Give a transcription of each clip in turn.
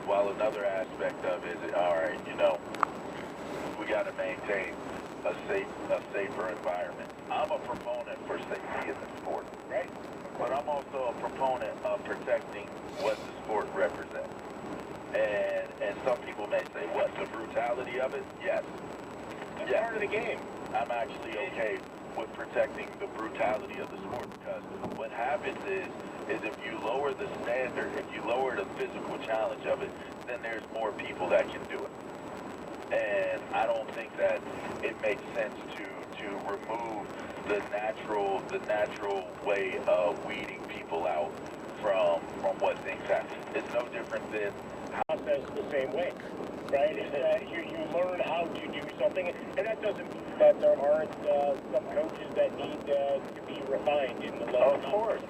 while another aspect of it is, all right, you know, we got to maintain a safer environment. I'm a proponent for safety in the sport, right? But I'm also a proponent of protecting what the sport represents. And some people may say, what, the brutality of it? Yes. It's part of the game. I'm actually okay with protecting the brutality of the sport, because what happens is if you lower the standard, if you lower the physical challenge of it, then there's more people that can do it. And I don't think that it makes sense to remove the natural way of weeding people out from what things happen. It's no different than process the same way, right? Is that you learn how to do something, and that doesn't mean that there aren't some coaches that need to be refined in the level. Of course.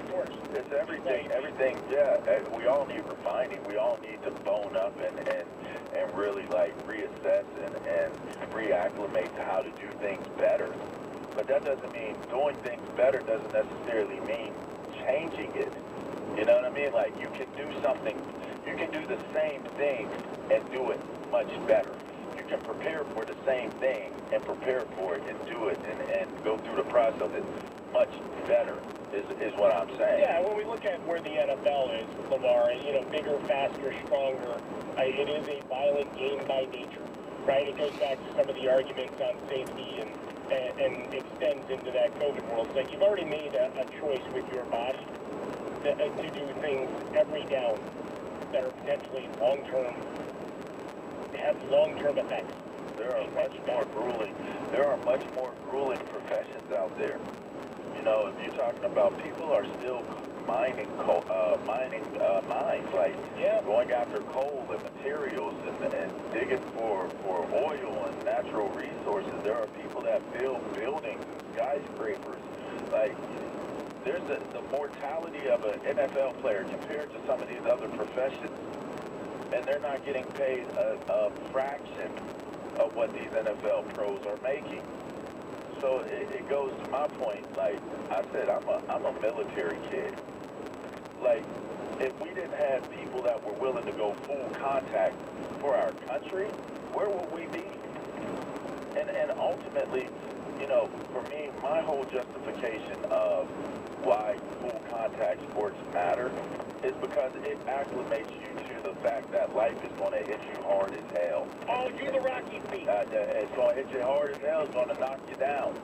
It's everything. Yeah, we all need refining. We all need to bone up and really like reassess and reacclimate to how to do things better. But that doesn't mean doing things better doesn't necessarily mean changing it. You know what I mean? Like, you can do something, you can do the same thing and do it much better. You can prepare for the same thing and prepare for it and do it and go through the process of it much better is what I'm saying. Yeah, when we look at where the NFL is, Lamar, you know, bigger, faster, stronger, it is a violent game by nature, right? It goes back to some of the arguments on safety and extends into that COVID world. It's like you've already made a choice with your body to do things every down that are potentially long-term, have long-term effects. There are much more grueling professions out there. You know, if you're talking about people are still mining mines, like going after coal and materials and digging for oil and natural resources. There are people that build buildings, skyscrapers. Like, there's the mortality of an NFL player compared to some of these other professions, and they're not getting paid a fraction of what these NFL pros are making. So it goes to my point, like I said, I'm a military kid. Like, if we didn't have people that were willing to go full contact for our country, where would we be? And ultimately, you know, for me, my whole justification of why full contact sports matter is because it acclimates you to the fact that life is going to hit you hard as hell. Oh, do the Rocky feet. It's going to hit you hard as hell. It's going to knock you down.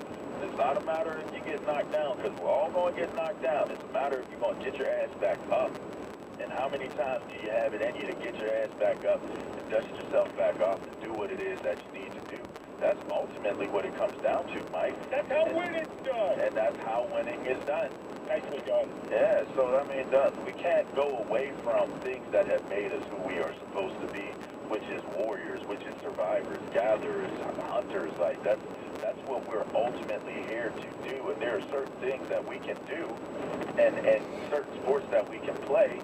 It's not a matter if you get knocked down, because we're all going to get knocked down. It's a matter if you're going to get your ass back up. And how many times do you have it in you to get your ass back up and dust yourself back off and do what it is that you need to do? That's ultimately what it comes down to, Mike. That's how winning's done. And that's how winning is done. Nicely done. Yeah, so, I mean, we can't go away from things that have made us who we are supposed to be, which is warriors, which is survivors, gatherers, hunters. Like, that's what we're ultimately here to do. And there are certain things that we can do and certain sports that we can play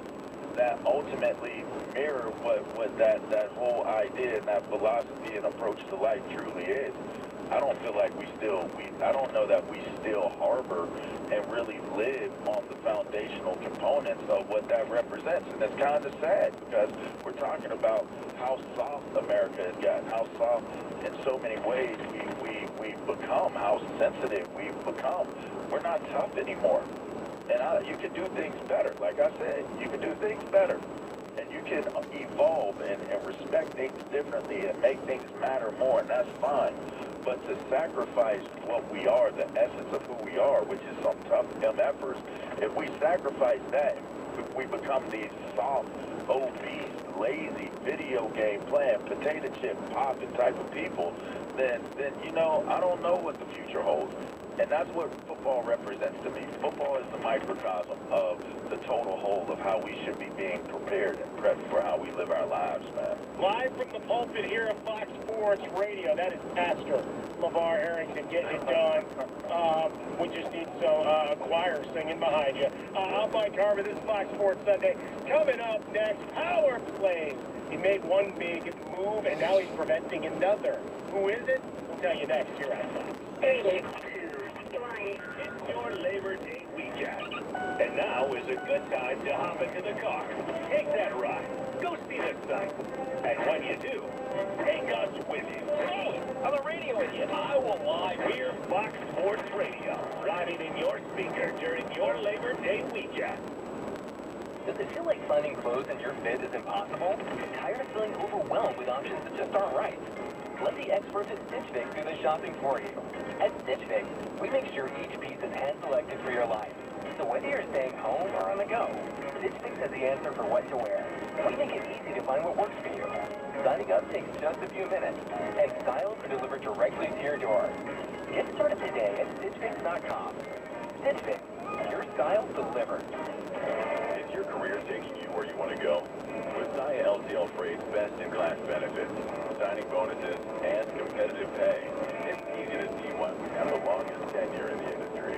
that ultimately mirror what that whole idea and that philosophy and approach to life truly is. I don't feel like I don't know that we still harbor and really live on the foundational components of what that represents. And it's kind of sad, because we're talking about how soft America has gotten, how soft in so many ways we've become, how sensitive we've become. We're not tough anymore. And you can do things better. Like I said, you can do things better. And you can evolve and respect things differently and make things matter more, and that's fine. But to sacrifice what we are, the essence of who we are, which is some tough MFers, if we sacrifice that, we become these soft, obese, lazy, video game playing, potato chip popping type of people, then you know, I don't know what the future holds. And that's what football represents to me. Football is the microcosm of the total whole of how we should be being prepared and prepped for how we live our lives, man. Live from the pulpit here at Fox Sports Radio, that is Pastor LeVar Arrington getting it done. We just need a choir singing behind you. I'm Mike Harvey. This is Fox Sports Sunday. Coming up next, power plays. He made one big move, and now he's preventing another. Who is it? We'll tell you next here on Fox. It's your Labor Day weekend, and now is a good time to hop into the car. Take that ride. Go see the sun. time. And when you do, take us with you. Hey, on the radio with you. Iowa Live here, Fox Sports Radio. Riding in your speaker during your Labor Day weekend. Does it feel like finding clothes in your fit is impossible? Tired of feeling overwhelmed with options that just aren't right? Let the experts at Stitch Fix do the shopping for you. At Stitch Fix, we make sure each piece is hand-selected for your life. So whether you're staying home or on the go, Stitch Fix has the answer for what to wear. We make it easy to find what works for you. Signing up takes just a few minutes, and styles are delivered directly to your door. Get started today at StitchFix.com. Stitch Fix, your style delivered. Is your career taking you where you want to go? With Zaya LTL Freight's best-in-class benefits, signing bonuses, and competitive pay, it's easy to see why we have the longest tenure in the industry.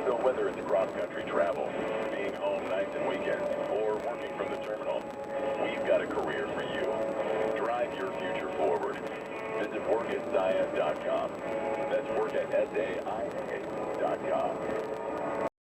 So whether it's cross-country travel, being home nights and weekends, or working from the terminal, we've got a career for you. Drive your future forward. Visit workatzaya.com. That's workatzaya.com.